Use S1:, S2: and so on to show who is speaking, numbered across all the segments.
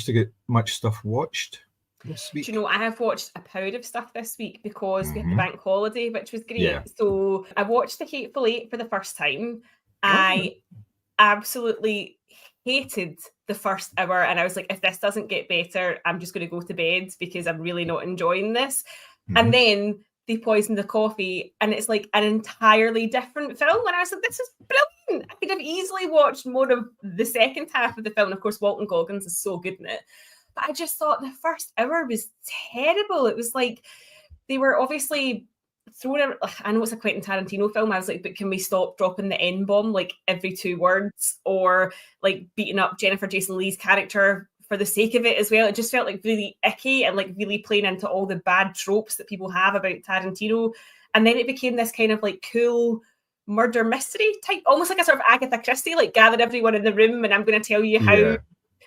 S1: to get much stuff watched this week?
S2: Do you know, I have watched a pound of stuff this week because we had the bank holiday, which was great. Yeah. So I watched The Hateful Eight for the first time. I absolutely hated the first hour, and I was like, if this doesn't get better, I'm just going to go to bed because I'm really not enjoying this. And then they poisoned the coffee, and it's like an entirely different film. And I was like, this is brilliant. I could have easily watched more of the second half of the film. Of course, Walton Goggins is so good in it. But I just thought the first hour was terrible. It was like they were obviously throwing a, I know it's a Quentin Tarantino film. I was like, but can we stop dropping the N-bomb like every 2 words, or like beating up Jennifer Jason Leigh's character for the sake of it as well? It just felt like really icky and like really playing into all the bad tropes that people have about Tarantino. And then it became this kind of like cool murder mystery type, almost like a sort of Agatha Christie, like gather everyone in the room and I'm going to tell you how.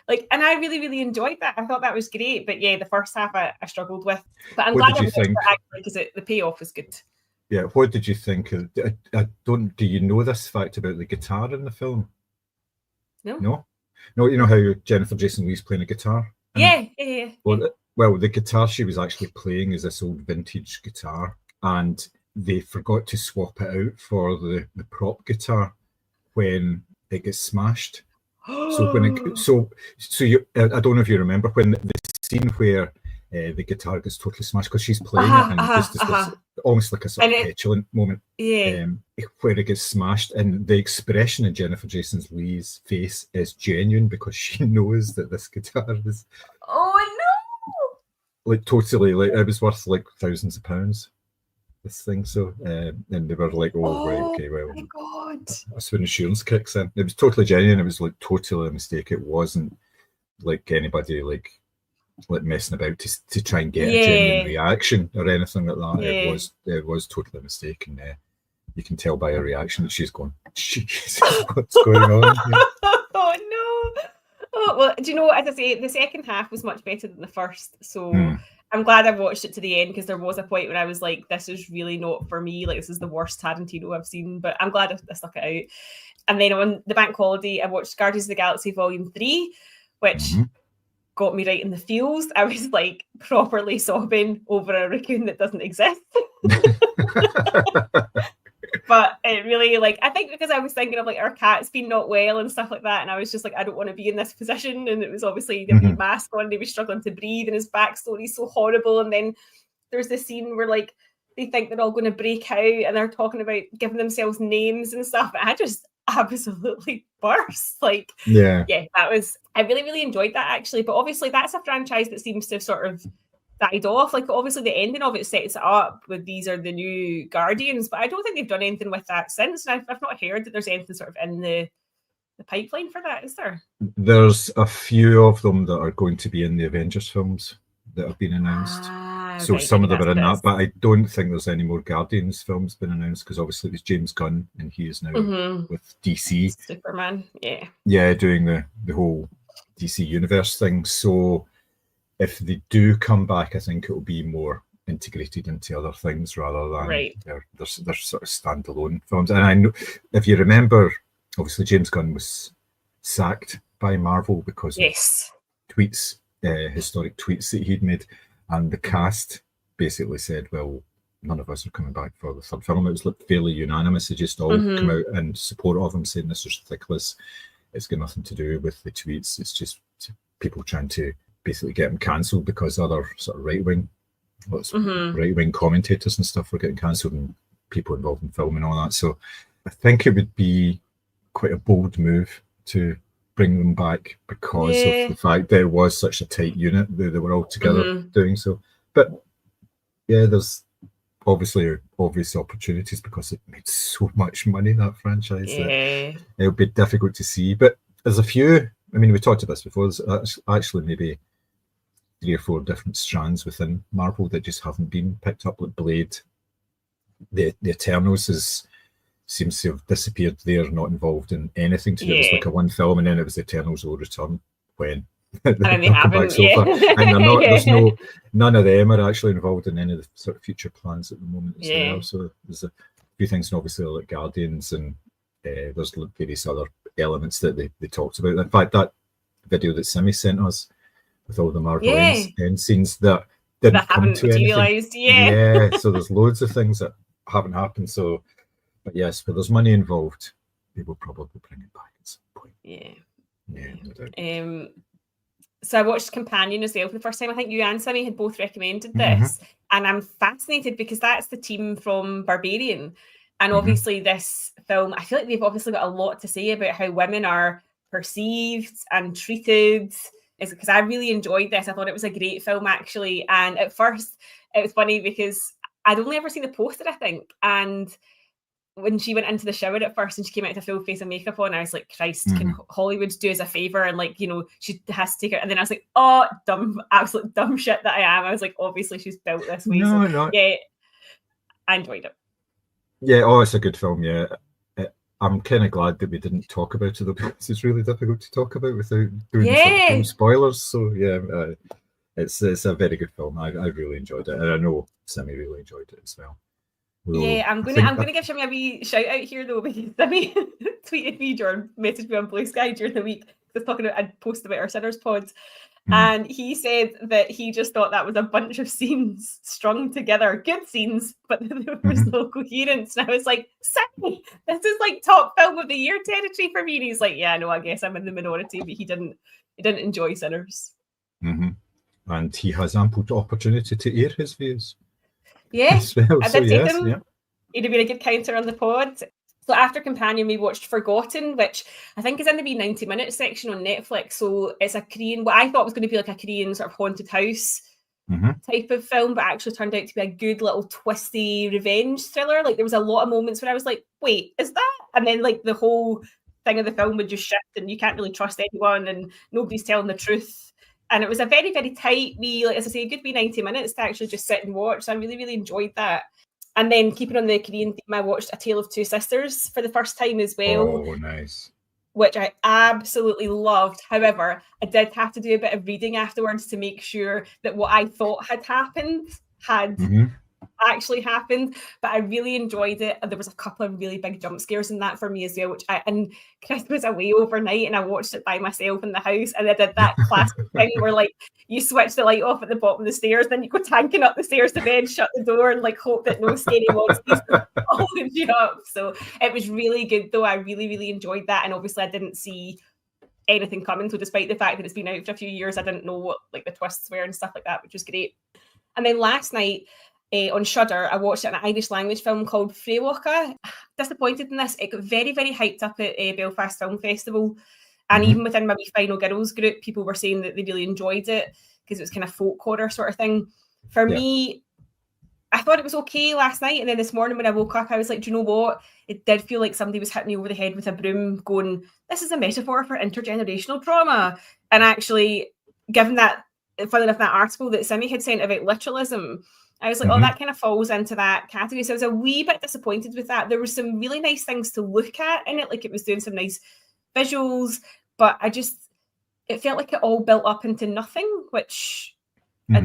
S2: Like, and I really, really enjoyed that. I thought that was great. But yeah, the first half I struggled with. But I'm glad I watched it actually because the payoff was good.
S1: Yeah, what did you think? I don't. Do you know this fact about the guitar in the film? No. You know how Jennifer Jason Leigh's playing a guitar?
S2: Yeah.
S1: Well, the guitar she was actually playing is this old vintage guitar, and they forgot to swap it out for the prop guitar when it gets smashed. So when you, I don't know if you remember when the scene where the guitar gets totally smashed because she's playing it, and just this, almost like a sort of petulant moment, where it gets smashed, and the expression in Jennifer Jason Leigh's face is genuine because she knows that this guitar is like totally, like it was worth like thousands of pounds. This thing, so and they were like, right, okay, well,
S2: my God,
S1: that's when insurance kicks in. It was totally genuine. It was like totally a mistake. It wasn't like anybody like messing about to try and get a genuine reaction or anything like that. It was totally a mistake, and you can tell by her reaction that she's going, Jesus, what's going on here?
S2: Oh no! Oh well, do you know, as I say, the second half was much better than the first, so. I'm glad I watched it to the end because there was a point where I was like, this is really not for me. Like, this is the worst Tarantino I've seen, but I'm glad I stuck it out. And then on the bank holiday, I watched Guardians of the Galaxy Volume 3, which got me right in the feels. I was like properly sobbing over a raccoon that doesn't exist. But it really, like, I think because I was thinking of like our cat's been not well and stuff like that, and I was just like, I don't want to be in this position. And it was obviously the mask on, and he was struggling to breathe, and his backstory is so horrible. And then there's this scene where like they think they're all going to break out, and they're talking about giving themselves names and stuff. And I just absolutely burst. Like, yeah, that was, I really, really enjoyed that actually. But obviously, that's a franchise that seems to have sort of died off. Like, obviously the ending of it sets it up with these are the new Guardians, but I don't think they've done anything with that since. And I've not heard that there's anything sort of in the pipeline for that, is there?
S1: There's a few of them that are going to be in the Avengers films that have been announced. So right, some of them are in that, but I don't think there's any more Guardians films been announced because obviously it was James Gunn and he is now with DC.
S2: Superman,
S1: doing the whole DC universe thing. So if they do come back, I think it will be more integrated into other things rather than they're sort of standalone films. And I know, if you remember, obviously James Gunn was sacked by Marvel because of tweets, historic tweets that he'd made, and the cast basically said, well, none of us are coming back for the third film. It was like fairly unanimous. They just all come out in support of him, saying this is ridiculous. It's got nothing to do with the tweets. It's just people trying to basically get him cancelled because other sort of right-wing commentators and stuff were getting cancelled and people involved in film and all that. So I think it would be quite a bold move to bring them back because of the fact that it was such a tight unit. They were all together doing so. But yeah, there's obviously obvious opportunities because it made so much money, that franchise, that it'll be difficult to see. But there's a few, I mean, we talked about this before, there's actually maybe 3 or 4 different strands within Marvel that just haven't been picked up, like Blade. The Eternals seems to have disappeared. They're not involved in anything to do. It was like a one film, and then it was the Eternals will return when
S2: and they haven't,
S1: and none of them are actually involved in any of the sort of future plans at the moment as well. So there's a few things, and obviously like Guardians, and there's various other elements that they talked about. In fact, that video that Simi sent us with all the Marvel end scenes that didn't come to
S2: materialized.
S1: Anything. So there's loads of things that haven't happened. So, but yes, where there's money involved, they will probably bring it back at some point. No doubt.
S2: So I watched Companion as well for the first time. I think you and Sammy had both recommended this, and I'm fascinated because that's the team from Barbarian, and obviously this film, I feel like they've obviously got a lot to say about how women are perceived and treated. Is because I really enjoyed this. I thought it was a great film actually, and at first it was funny because I'd only ever seen the poster, I think, and when she went into the shower at first and she came out with a full face of makeup on, I was like, Christ, can Hollywood do us a favor? And like, she has to take it. And then I was like, oh, absolute dumb shit that I am. I was like, obviously she's built this way. Yeah, I enjoyed it.
S1: Yeah, it's a good film, yeah. I'm kind of glad that we didn't talk about it because it's really difficult to talk about without doing sort of film spoilers. So yeah, it's a very good film. I really enjoyed it. And I know Sammy really enjoyed it as well.
S2: I'm gonna give Shimmy a wee shout out here though, because Sammy tweeted me or messaged me on Blue Sky during the week. I'd posted about our Sinners pods, and he said that he just thought that was a bunch of scenes strung together, good scenes, but there was no coherence. And I was like, Sammy, this is like top film of the year territory for me. And he's like, yeah, no, I guess I'm in the minority, but he didn't enjoy Sinners.
S1: And he has ample opportunity to air his views.
S2: Yeah,
S1: well.
S2: I did take him. He'd have been a good counter on the pod. So after Companion, we watched Forgotten, which I think is in the wee 90-minute section on Netflix. So it's a Korean, what I thought was going to be like a Korean sort of haunted house type of film, but actually turned out to be a good little twisty revenge thriller. Like there was a lot of moments where I was like, wait, is that? And then like the whole thing of the film would just shift and you can't really trust anyone and nobody's telling the truth. And it was a very, very tight wee, like as I say, a good wee 90 minutes to actually just sit and watch. So I really, really enjoyed that. And then keeping on the Korean theme, I watched A Tale of Two Sisters for the first time as well.
S1: Oh, nice.
S2: Which I absolutely loved. However, I did have to do a bit of reading afterwards to make sure that what I thought had happened had actually happened. But I really enjoyed it. And there was a couple of really big jump scares in that for me as well, and Chris was away overnight and I watched it by myself in the house, and I did that classic thing where like you switch the light off at the bottom of the stairs, then you go tanking up the stairs to bed, shut the door, and like hope that no scary monsters hold you up. So it was really good though. I really, really enjoyed that. And obviously I didn't see anything coming. So despite the fact that it's been out for a few years, I didn't know what like the twists were and stuff like that, which was great. And then last night, on Shudder, I watched an Irish language film called Freywalker. Disappointed in this. It got very, very hyped up at Belfast Film Festival. And even within my Final Girls group, people were saying that they really enjoyed it because it was kind of folk horror sort of thing. For me, I thought it was okay last night. And then this morning when I woke up, I was like, do you know what? It did feel like somebody was hitting me over the head with a broom going, this is a metaphor for intergenerational trauma. And actually, given that, funnily enough, that article that Simmy had sent about literalism, I was like, oh, that kind of falls into that category. So I was a wee bit disappointed with that. There were some really nice things to look at in it. Like it was doing some nice visuals, but it felt like it all built up into nothing, which I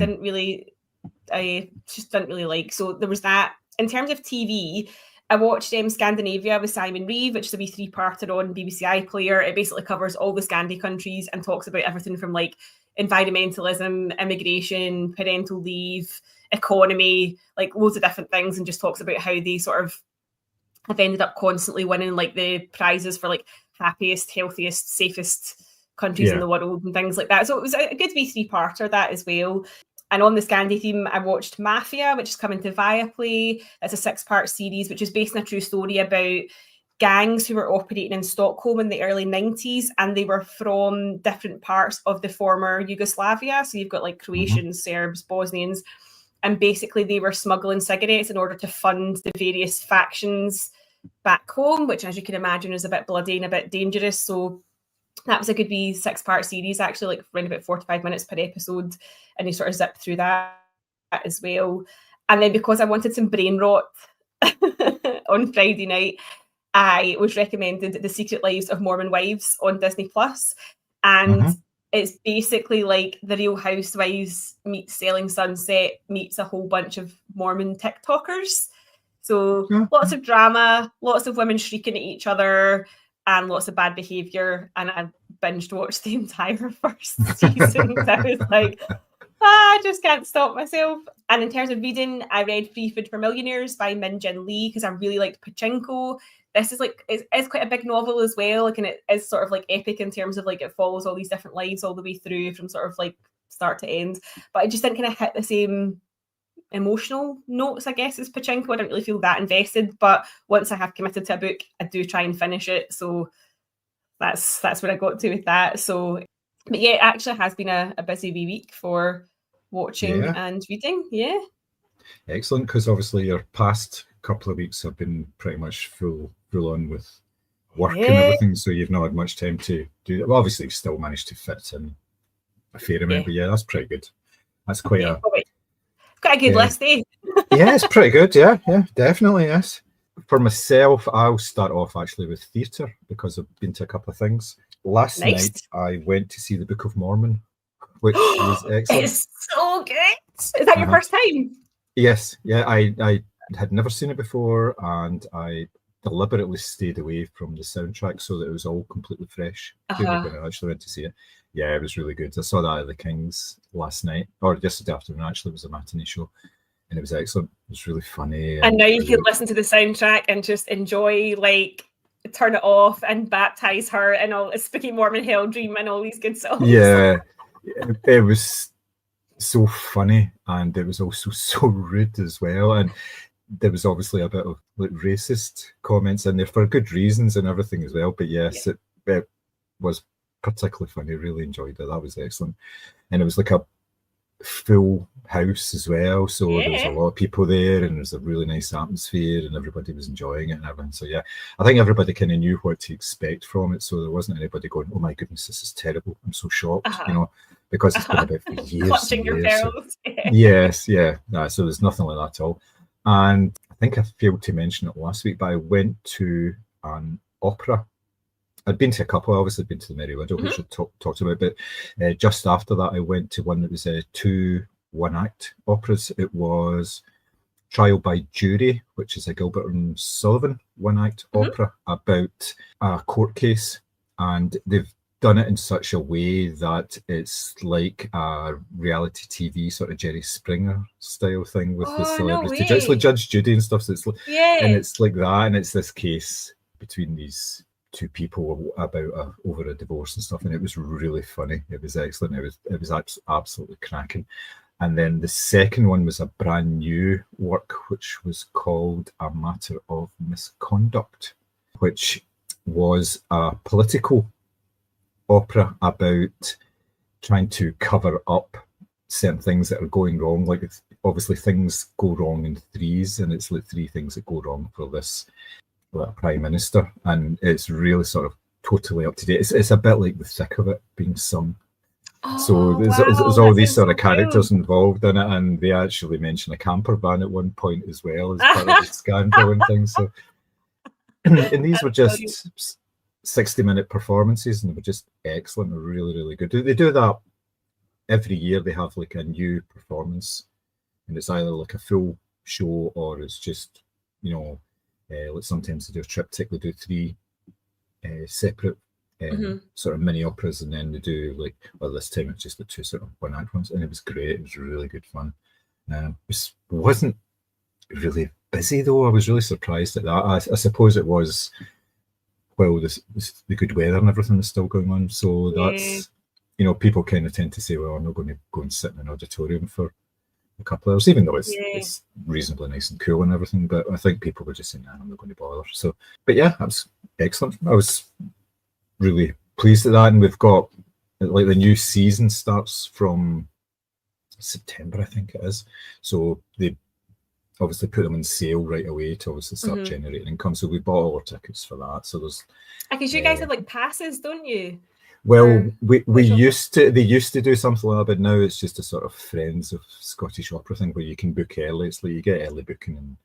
S2: just didn't really like. So there was that. In terms of TV, I watched Scandinavia with Simon Reeve, which is a wee 3-parter on BBC iPlayer. It basically covers all the Scandi countries and talks about everything from like environmentalism, immigration, parental leave, economy, like loads of different things, and just talks about how they sort of have ended up constantly winning like the prizes for like happiest, healthiest, safest countries in the world and things like that. So it was a good wee 3-parter that as well. And on the Scandi theme, I watched Mafia, which is coming to Viaplay. It's a 6-part series, which is based on a true story about gangs who were operating in Stockholm in the early 90s, and they were from different parts of the former Yugoslavia. So you've got like Croatians, Serbs, Bosnians, and basically they were smuggling cigarettes in order to fund the various factions back home, which, as you can imagine, is a bit bloody and a bit dangerous. So that was a good wee 6-part series, actually, like around about 45 minutes per episode, and you sort of zip through that as well. And then because I wanted some brain rot on Friday night, I was recommended The Secret Lives of Mormon Wives on Disney+. And it's basically like The Real Housewives meets Selling Sunset meets a whole bunch of Mormon TikTokers. So lots of drama, lots of women shrieking at each other, and lots of bad behaviour, and I binged watched the entire first season. I was like, I just can't stop myself. And in terms of reading, I read Free Food for Millionaires by Min Jin Lee because I really liked Pachinko. This is like, it's quite a big novel as well, like, and it is sort of like epic in terms of like it follows all these different lives all the way through from sort of like start to end. But I just didn't kind of hit the same emotional notes, I guess, as Pachinko. I didn't really feel that invested, but once I have committed to a book, I do try and finish it. So that's where I got to with that. So, but yeah, it actually has been a busy wee week for watching and reading. Yeah.
S1: Excellent, because obviously your past couple of weeks have been pretty much full on with work and everything, so you've not had much time to do that. Well, obviously you've still managed to fit in a fair amount, but that's pretty good. That's quite
S2: quite a good list, eh?
S1: Yeah, it's pretty good. Yeah, definitely, yes. For myself, I'll start off actually with theatre because I've been to a couple of things. Last night, I went to see The Book of Mormon, which was excellent.
S2: It's so good. Is that your first time?
S1: Yes. Yeah, I had never seen it before, and I deliberately stayed away from the soundtrack so that it was all completely fresh when I actually went to see it. Yeah, it was really good. I saw that at the King's last night, or yesterday afternoon, actually. It was a matinee show, and it was excellent. It was really funny.
S2: And now you can listen to the soundtrack and just enjoy, like, Turn It Off and Baptize Her and all Spooky Mormon Hell Dream and all these good songs.
S1: Yeah, it was so funny, and it was also so rude as well. And there was obviously a bit of like racist comments in there for good reasons and everything as well. But yes, it was particularly funny. Really enjoyed it. That was excellent. And it was like a full house as well, so there was a lot of people there, and it was a really nice atmosphere, and everybody was enjoying it and everything. So yeah, I think everybody kind of knew what to expect from it, so there wasn't anybody going, "Oh my goodness, this is terrible, I'm so shocked," you know, because it's been about years.
S2: Clutching your pearls.
S1: No, so there's nothing like that at all. And I think I failed to mention it last week, but I went to an opera. I'd been to a couple, obviously been to the Merry Widow, which I talked about, but just after that I went to one that was 2 one-act operas. It was Trial by Jury, which is a Gilbert and Sullivan one-act opera about a court case, and they've done it in such a way that it's like a reality TV sort of Jerry Springer style thing with the celebrity. It's like Judge Judy and stuff, so it's like, and it's like that, and it's this case between these two people about over a divorce and stuff, and it was really funny. It was excellent. It was absolutely cracking. And then the second one was a brand new work, which was called A Matter of Misconduct, which was a political opera about trying to cover up certain things that are going wrong. Like, obviously things go wrong in threes, and it's like 3 things that go wrong for this Prime Minister, and it's really sort of totally up to date. It's a bit like the thick of it being sung. So there's all these sort of characters involved in it, and they actually mention a camper van at one point as well as part of the scandal and things. So, and these were just 60-minute performances, and they were just excellent. They're really, really good. They do that every year. They have like a new performance, and it's either like a full show or it's just, you know, like sometimes they do a triptych. They do 3 separate sort of mini operas, and then they do like, well, this time it's just the 2 sort of one-act ones, and it was great. It was really good fun. It wasn't really busy though. I was really surprised at that. I suppose it was, well, the good weather and everything is still going on, so that's, you know, people kind of tend to say, well, I'm not going to go and sit in an auditorium for a couple of hours, even though it's reasonably nice and cool and everything. But I think people were just saying, nah, I'm not going to bother. So, but yeah, that was excellent. I was really pleased at that, and we've got like the new season starts from September, I think it is. So they obviously put them on sale right away to obviously start generating income. So we bought all our tickets for that. So there's
S2: because you guys have like passes, don't you?
S1: Well, we used to. They used to do something like that, but now it's just a sort of Friends of Scottish Opera thing where you can book early. It's like you get early booking, and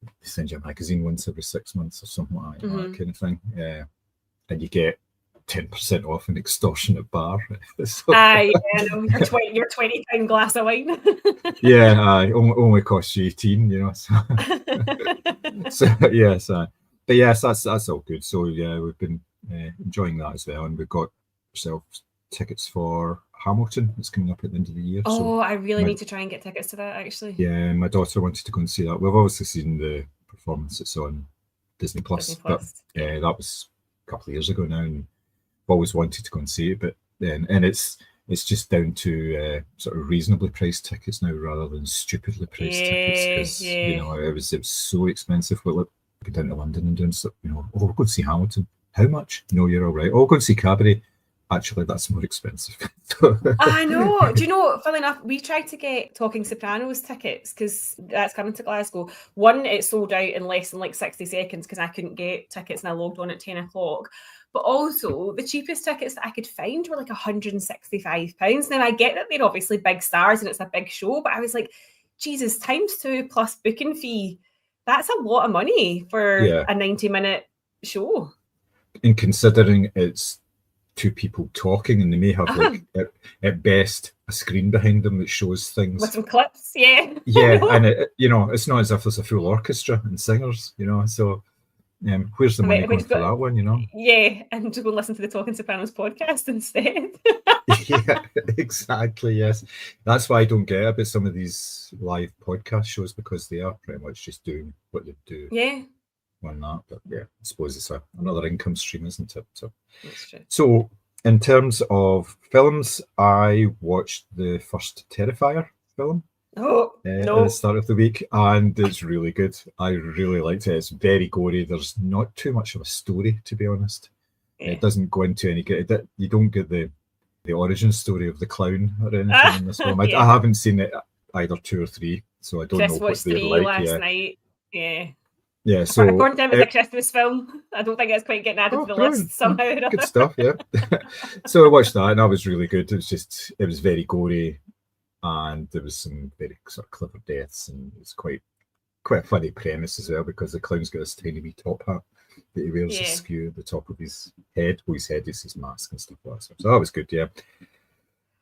S1: they send you a magazine once every 6 months or something like that, that kind of thing. Yeah, and you get 10% off an extortionate bar. So,
S2: your 20-pound glass of wine.
S1: Yeah, only costs you 18. You know, so, so yes. But yes, that's all good. So yeah, we've been enjoying that as well, and we've got ourselves tickets for Hamilton. It's coming up at the end of the year.
S2: Oh, I really need to try and get tickets to that, actually.
S1: Yeah, my daughter wanted to go and see that. We've obviously seen the performance. It's on Disney Plus, but that was a couple of years ago now, and I've always wanted to go and see it. But then, and it's just down to sort of reasonably priced tickets now rather than stupidly priced tickets, because you know it was so expensive. But look, going down to London and doing stuff, you know, oh, we're going to see Hamilton. How much? No, you're all right. Oh, we're going to see Cabaret. Actually, that's more expensive.
S2: I know. Do you know, funnily enough, we tried to get Talking Sopranos tickets because that's coming to Glasgow. One, it sold out in less than like 60 seconds because I couldn't get tickets and I logged on at 10 o'clock. But also, the cheapest tickets that I could find were like £165. Now, I get that they're obviously big stars and it's a big show, but I was like, Jesus, ×2 plus booking fee. That's a lot of money for a 90-minute show.
S1: And considering it's two people talking, and they may have like at best a screen behind them that shows things
S2: with some clips, yeah,
S1: and you know, it's not as if there's a full orchestra and singers, you know, so where's the money going for that one, you know?
S2: Yeah, and to go listen to the Talking Sopranos podcast instead.
S1: Yeah, exactly. Yes, that's why I don't get about some of these live podcast shows, because they are pretty much just doing what they do.
S2: Yeah.
S1: On that, but yeah, I suppose it's another income stream, isn't it? So,
S2: that's true.
S1: So in terms of films, I watched the first Terrifier film at the start of the week, and it's really good. I really liked it. It's very gory. There's not too much of a story, to be honest. Yeah. It doesn't go into any. You don't get the origin story of the clown or anything in this film. I haven't seen it either 2 or 3, so I don't know what they're like.
S2: Last night. Yeah.
S1: Yeah, so
S2: according to him, it's a Christmas film. I don't think it's quite getting added to the list somehow or other.
S1: Good stuff, yeah. So I watched that, and that was really good. It was very gory, and there was some very sort of clever deaths, and it's quite a funny premise as well, because the clown's got this tiny wee top hat that he wears askew at the top of his head. Well, his head is his mask and stuff like that. So that was good, yeah.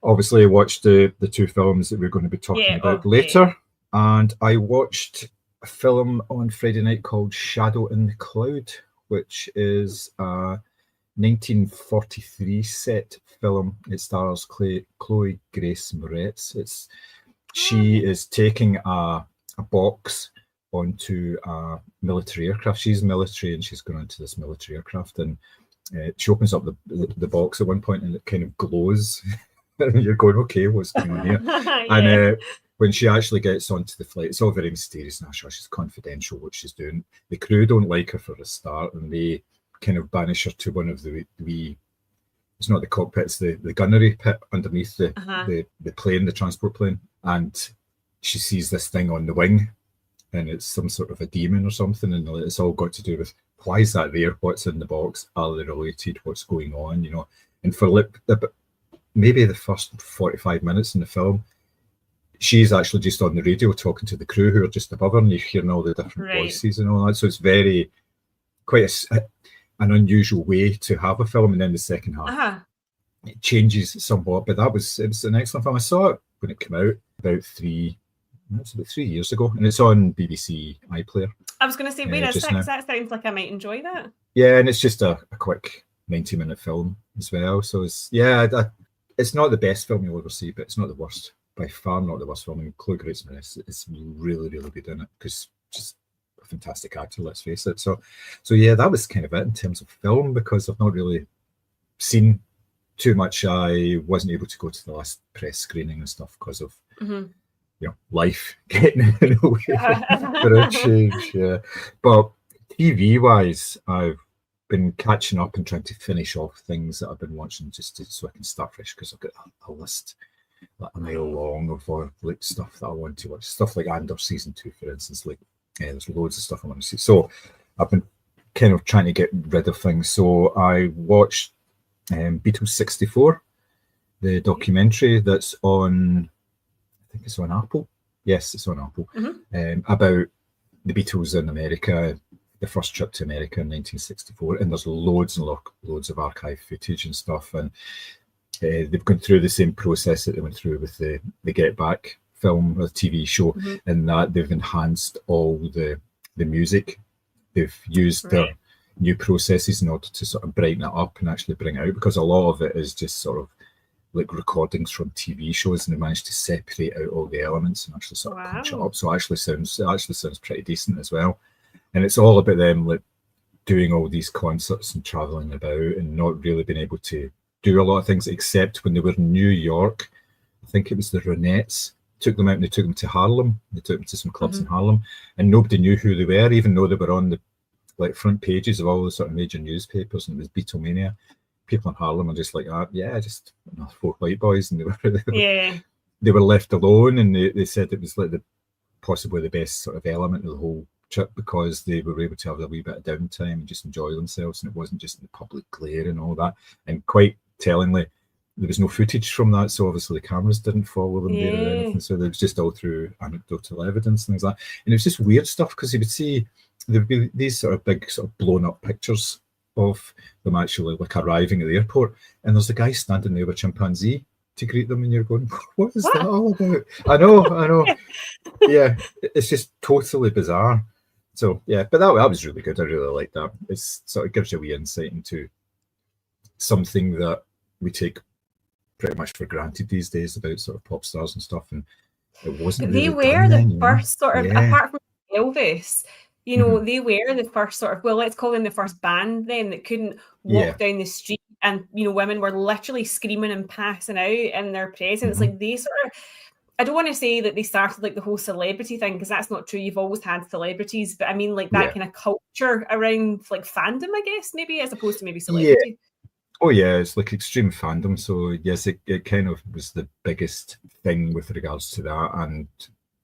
S1: Obviously, I watched the 2 films that we're going to be talking about later, and I watched a film on Friday night called Shadow in the Cloud, which is a 1943 set film. It stars Chloe Grace Moretz. She is taking a box onto a military aircraft. She's military, and she's going onto this military aircraft, and she opens up the box at one point, and it kind of glows. And you're going, okay, what's going on here? And when she actually gets onto the flight, it's all very mysterious and she's confidential what she's doing. The crew don't like her for a start, and they kind of banish her to one of the it's not the cockpit, it's the gunnery pit underneath the plane, the transport plane. And she sees this thing on the wing, and it's some sort of a demon or something, and it's all got to do with why is that there, what's in the box, are they related, what's going on, you know. And for maybe the first 45 minutes in the film, she's actually just on the radio talking to the crew who are just above her, and you're hearing all the different voices and all that. So it's quite an unusual way to have a film. And then the second half, it changes somewhat. But it was an excellent film. I saw it when it came out about 3 years ago, and it's on BBC iPlayer.
S2: I was going to say, wait a sec, that sounds like I might enjoy that.
S1: Yeah, and it's just a quick 90-minute film as well. So it's not the best film you'll ever see, but it's not the worst. By far not the worst film. I mean, Chloe Grace Moretz is really, really good in it, because just a fantastic actor, let's face it. So yeah, that was kind of it in terms of film, because I've not really seen too much. I wasn't able to go to the last press screening and stuff because of you know, life getting in the way for a change. Yeah, but TV wise, I've been catching up and trying to finish off things that I've been watching so I can start fresh, because I've got a list like a mile long of like stuff that I want to watch. Stuff like Andor season 2, for instance. Like there's loads of stuff I want to see. So I've been kind of trying to get rid of things. So I watched Beatles 64, the documentary that's on, I think it's on Apple. Yes, it's on Apple. About the Beatles in America, the first trip to America in 1964. And there's loads and loads of archive footage and stuff. And they've gone through the same process that they went through with the Get Back film or TV show, in that they've enhanced all the music they've used their new processes in order to sort of brighten it up and actually bring it out, because a lot of it is just sort of like recordings from TV shows, and they managed to separate out all the elements and actually sort of punch it up. So it actually sounds pretty decent as well. And it's all about them like doing all these concerts and traveling about and not really being able to do a lot of things, except when they were in New York. I think it was the Ronettes took them out, and they took them to Harlem. They took them to some clubs in Harlem, and nobody knew who they were, even though they were on the like front pages of all the sort of major newspapers, and it was Beatlemania. People in Harlem are just like, just 4 white boys, and they were left alone, and they said it was like possibly the best sort of element of the whole trip, because they were able to have a wee bit of downtime and just enjoy themselves, and it wasn't just in the public glare and all that. And quite tellingly, there was no footage from that, so obviously the cameras didn't follow them there or anything, so it was just all through anecdotal evidence and things like that. And it was just weird stuff, because you would see there'd be these sort of big sort of blown up pictures of them actually like arriving at the airport, and there's a guy standing there with a chimpanzee to greet them, and you're going, what is that all about? I know. Yeah, it's just totally bizarre. So yeah, but that was really good. I really like that. It's sort of gives you a wee insight into something that we take pretty much for granted these days about sort of pop stars and stuff, and it wasn't.
S2: They were the first sort of, apart from Elvis, you know, they were the first sort of, well, let's call them the first band then that couldn't walk down the street, and you know, women were literally screaming and passing out in their presence. Like they sort of, I don't want to say that they started like the whole celebrity thing, because that's not true. You've always had celebrities, but I mean like that kind of culture around like fandom, I guess, maybe, as opposed to maybe celebrity.
S1: Yeah. Oh yeah, it's like extreme fandom. So yes, it kind of was the biggest thing with regards to that, and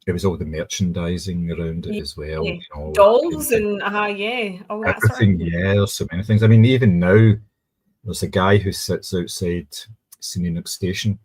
S1: it was all the merchandising around it as well. You know,
S2: dolls and all that
S1: everything.
S2: Sort of.
S1: There's so many things. I mean, even now, there's a guy who sits outside St Station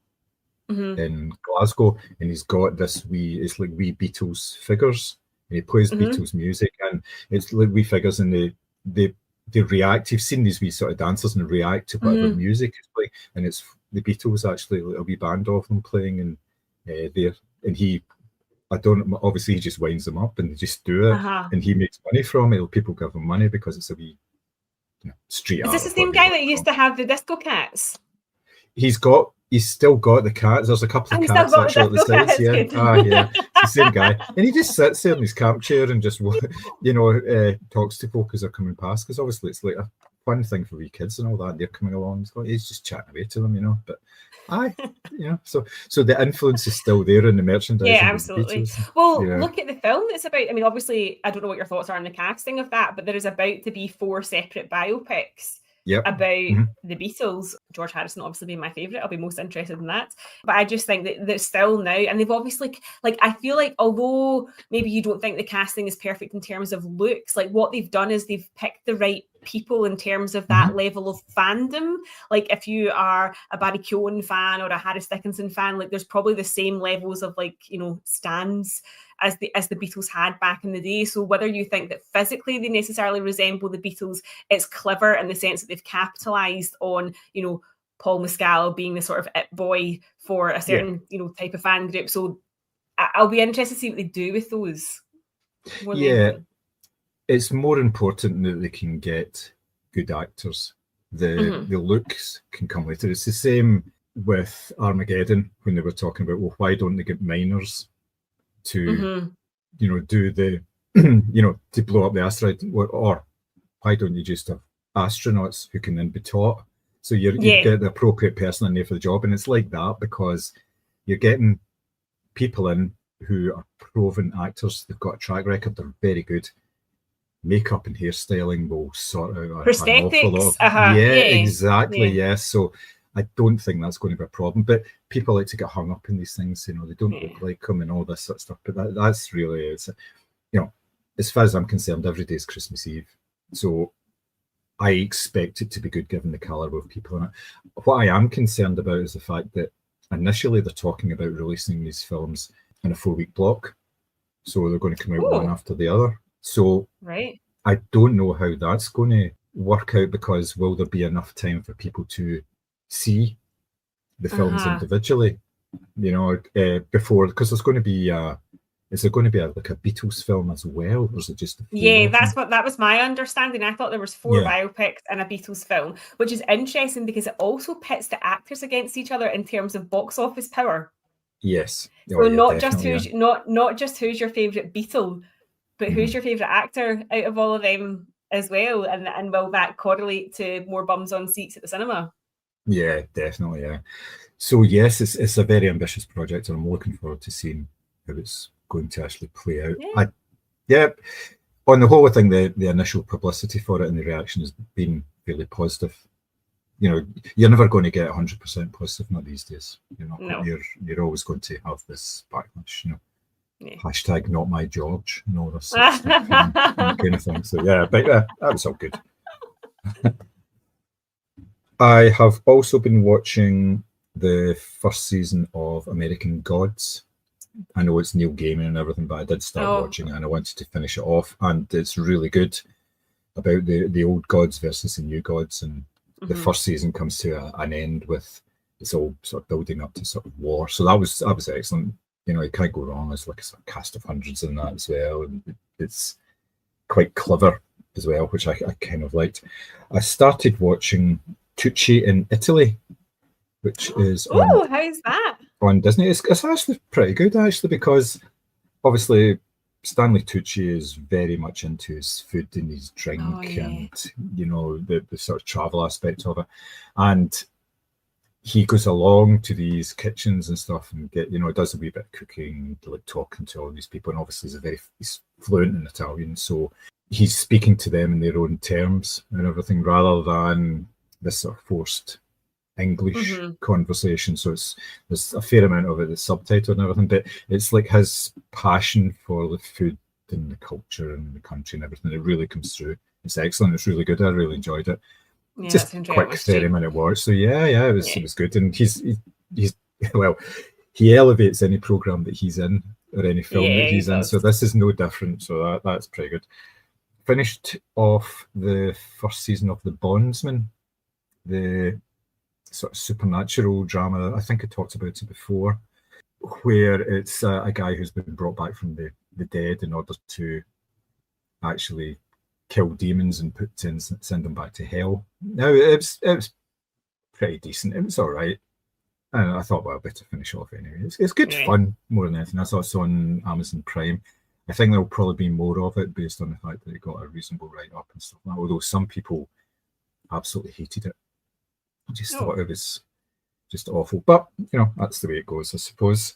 S1: in Glasgow, and he's got this it's like wee Beatles figures, and he plays Beatles music, and it's like wee figures, and they react. You've seen these wee sort of dancers, and they react to whatever music is playing, and it's the Beatles actually, like a wee band of them playing, and there, and obviously he just winds them up, and they just do it, and he makes money from it. People give him money because it's a wee street art.
S2: Is this the same guy that used to have the disco cats?
S1: He's still got the cats. There's a couple of cats actually at the sides. Yeah. It's the same guy, and he just sits there in his camp chair and just talks to folk as they're coming past, because obviously it's like a fun thing for wee kids and all that. They're coming along, so he's just chatting away to them, but so the influence is still there in the merchandising.
S2: Yeah, absolutely. Well, look at the film it's about. I mean, obviously, I don't know what your thoughts are on the casting of that, but there is about to be 4 separate biopics about the Beatles. George Harrison obviously being my favourite. I'll be most interested in that. But I just think that still now, and they've obviously, like, I feel like although maybe you don't think the casting is perfect in terms of looks, like what they've done is they've picked the right people in terms of that level of fandom. Like if you are a Barry Keoghan fan or a Harris Dickinson fan, like there's probably the same levels of like, stands as the Beatles had back in the day. So whether you think that physically they necessarily resemble the Beatles, it's clever in the sense that they've capitalized on, Paul Mescal being the sort of it boy for a certain, type of fan group. So I'll be interested to see what they do with those.
S1: It's more important that they can get good actors. The looks can come later. It's the same with Armageddon when they were talking about, well, why don't they get minors to, do the, to blow up the asteroid, or why don't you just have astronauts who can then be taught? So you get the appropriate person in there for the job, and it's like that because you're getting people in who are proven actors. They've got a track record. They're very good. Makeup and hairstyling will sort out an awful lot of, exactly. Yeah. So I don't think that's going to be a problem. But people like to get hung up in these things. They don't look like them and all this sort of stuff. But that's really, as far as I'm concerned, every day is Christmas Eve. So I expect it to be good given the caliber of people in it. What I am concerned about is the fact that initially they're talking about releasing these films in a 4-week block. So they're going to come out one after the other. So I don't know how that's going to work out, because will there be enough time for people to see the films individually, before, because there's going to be a Is there going to be like a Beatles film as well, or is it just
S2: that was my understanding. I thought there was 4 biopics and a Beatles film, which is interesting because it also pits the actors against each other in terms of box office power.
S1: Yes.
S2: So not just who's your favourite Beatle, but who's your favourite actor out of all of them as well, and will that correlate to more bums on seats at the cinema?
S1: Yeah, definitely. Yeah. So yes, it's a very ambitious project, and I'm looking forward to seeing how it's going to actually play out. On the whole, I think the initial publicity for it and the reaction has been really positive. You know, you're never going to get 100% positive, not these days. You're always going to have this backlash. You know, hashtag not my George and all this sort of stuff, and kind of thing. So yeah, but that was all good. I have also been watching the first season of American Gods. I know it's Neil Gaiman and everything, but I did start watching it and I wanted to finish it off, and it's really good about the old gods versus the new gods. And the first season comes to an end with it's all sort of building up to sort of war. So that was excellent. You know, it can't go wrong. There's like a sort of cast of hundreds in that as well, and it's quite clever as well, which I kind of liked. I started watching Tucci in Italy, which is
S2: how's that
S1: on Disney? It's actually pretty good, actually, because obviously Stanley Tucci is very much into his food and his drink and you know the sort of travel aspect of it, and he goes along to these kitchens and stuff and does a wee bit of cooking, like talking to all these people, and obviously he's fluent in Italian, so he's speaking to them in their own terms and everything, rather than this sort of forced English conversation. So there's a fair amount of it that's subtitled and everything, but it's like his passion for the food and the culture and the country and everything. It really comes through. It's excellent. It's really good. I really enjoyed it.
S2: Yeah,
S1: just quick 30-minute watch. So it was good. And he's well, he elevates any program that he's in or any film that he's in. So this is no different. So that's pretty good. Finished off the first season of The Bondsman, the sort of supernatural drama. I think I talked about it before, where it's a guy who's been brought back from the dead in order to actually kill demons and send them back to hell. Now it was pretty decent. It was all right, and I thought, well, I better finish off anyway. It's good fun more than anything. I saw it's on Amazon Prime. I think there'll probably be more of it based on the fact that it got a reasonable write-up and stuff like that, although some people absolutely hated it. I just thought it was just awful. But, that's the way it goes, I suppose.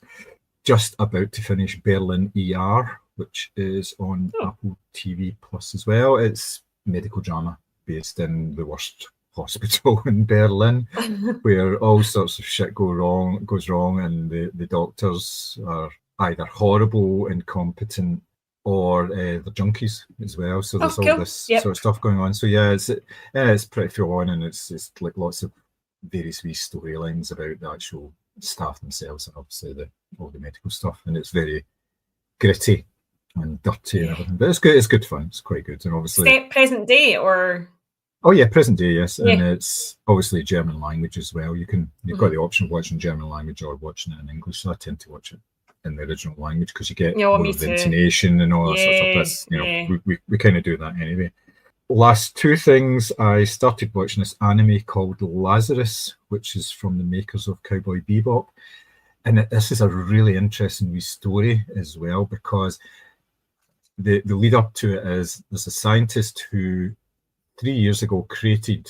S1: Just about to finish Berlin ER, which is on Apple TV Plus as well. It's medical drama based in the worst hospital in Berlin, where all sorts of shit goes wrong, and the doctors are either horrible, incompetent, or they're junkies as well. So there's all this sort of stuff going on. So it's pretty full on, and it's like lots of various wee storylines about the actual staff themselves, and obviously all the medical stuff. And it's very gritty and dirty and everything. But it's good. It's good fun. It's quite good. And obviously
S2: present day or.
S1: Oh yeah, present day, yes. And it's obviously German language as well. You've got the option of watching German language or watching it in English. So I tend to watch it in the original language because you get more of the intonation and all that sort of stuff. We kind of do that anyway. Last two things, I started watching this anime called Lazarus, which is from the makers of Cowboy Bebop. And this is a really interesting wee story as well, because the lead up to it is there's a scientist who 3 years ago created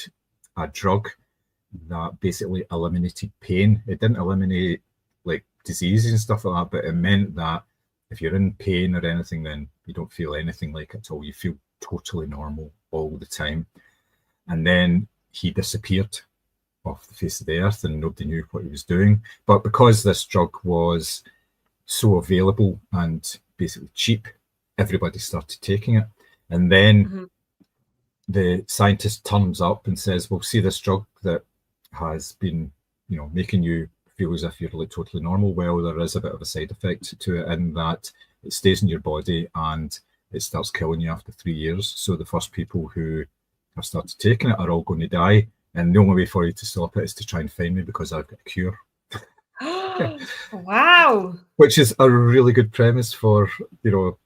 S1: a drug that basically eliminated pain. It didn't eliminate like diseases and stuff like that, but it meant that if you're in pain or anything, then you don't feel anything like it at all. You feel totally normal all the time. And then he disappeared off the face of the earth and nobody knew what he was doing. But because this drug was so available and basically cheap, everybody started taking it. And then the scientist turns up and says, well, see this drug that has been, making you feel as if you're like totally normal. Well, there is a bit of a side effect to it in that it stays in your body and it starts killing you after 3 years. So the first people who have started taking it are all going to die. And the only way for you to stop it is to try and find me because I've got a cure.
S2: Wow.
S1: Which is a really good premise for, you know,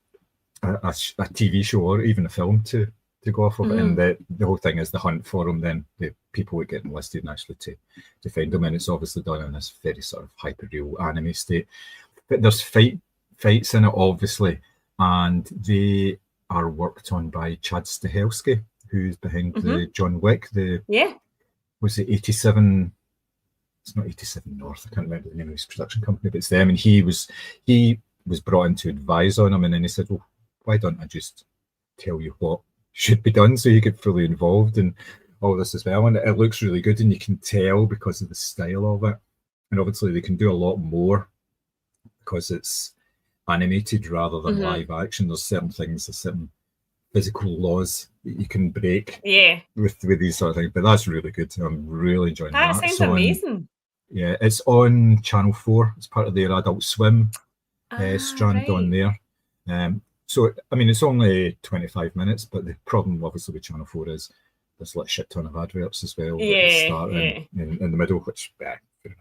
S1: a TV show or even a film to go off of. And the whole thing is the hunt for him, then the people would get enlisted and actually to find him. And it's obviously done in this very sort of hyper real anime state. But there's fights in it, obviously, and they are worked on by Chad Stahelski, who's behind the John Wick. Was it 87? It's not 87 North. I can't remember the name of his production company, but it's them. And he was brought in to advise on him, and then he said, "Well, why don't I just tell you what should be done so you get fully involved in all this as well?" And it looks really good, and you can tell because of the style of it. And obviously they can do a lot more because it's animated rather than live action. There's certain things, there's certain physical laws that you can break with these sort of things. But that's really good. I'm really enjoying that.
S2: That sounds amazing.
S1: Yeah, it's on Channel 4. It's part of their Adult Swim strand on there. So, I mean, it's only 25 minutes, but the problem, obviously, with Channel 4 is there's like a shit ton of adverts as well at the start and in the middle, which, fair enough.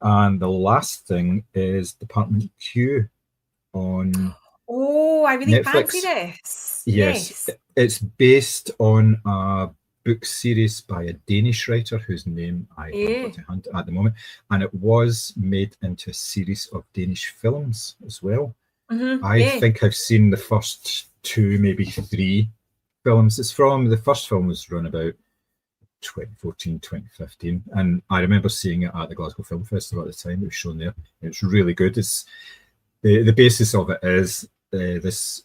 S1: And the last thing is Department Q on
S2: I really
S1: Netflix.
S2: fancy this.
S1: Yes. It's based on a book series by a Danish writer whose name I haven't got to hand at the moment. And it was made into a series of Danish films as well. I think I've seen the first 2, maybe 3 films. The first film was run about 2014, 2015. And I remember seeing it at the Glasgow Film Festival at the time. It was shown there. It's really good. It's the basis of it is this.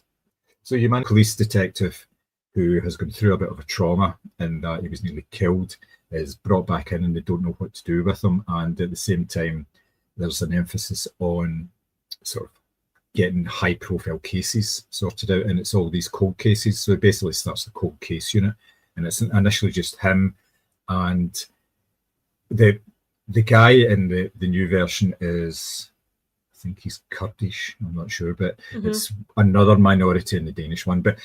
S1: So you man police detective who has gone through a bit of a trauma and that he was nearly killed is brought back in and they don't know what to do with him. And at the same time, there's an emphasis on sort of getting high profile cases sorted out, and it's all these cold cases. So it basically starts the cold case unit, and it's initially just him and the guy in the new version is, I think he's Kurdish, I'm not sure, but it's another minority in the Danish one. But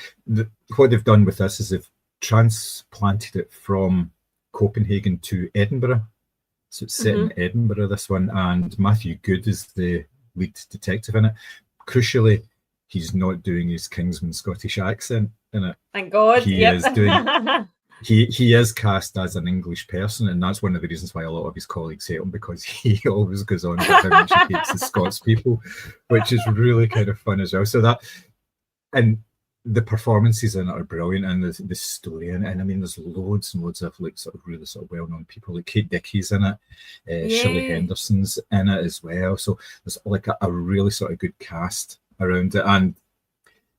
S1: what they've done with this is they've transplanted it from Copenhagen to Edinburgh. So it's set in Edinburgh, this one, and Matthew Good is the lead detective in it. Crucially, he's not doing his Kingsman Scottish accent in it.
S2: Thank God.
S1: He is doing. He is cast as an English person, and that's one of the reasons why a lot of his colleagues hate him, because he always goes on about how much he hates the Scots people, which is really kind of fun as well. So that, and the performances in it are brilliant, and the story in it, and I mean, there's loads and loads of like sort of really sort of well-known people, like Kate Dickie's in it, Shirley Henderson's in it as well. So there's like a really sort of good cast around it, and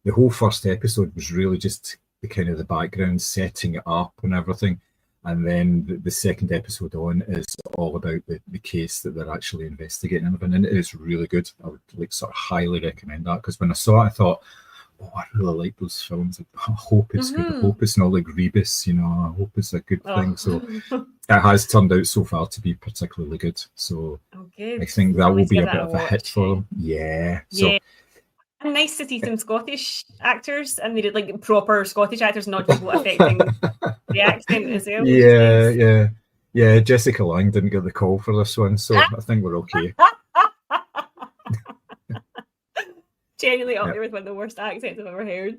S1: the whole first episode was really just the kind of the background, setting it up and everything, and then the second episode on is all about the case that they're actually investigating and everything, and it is really good. I would like sort of highly recommend that, because when I saw it I thought, oh, I really like those films. I hope it's good. I hope it's not like Rebus, you know. I hope it's a good thing. So it has turned out so far to be particularly good. So I think that will be a bit of a hit for them. Yeah. So
S2: and nice to see some Scottish actors, and they did like proper Scottish actors, not people affecting the accent as well.
S1: Yeah. Jessica Lange didn't get the call for this one, so I think we're okay.
S2: Genuinely up there with one of the worst accents I've ever heard.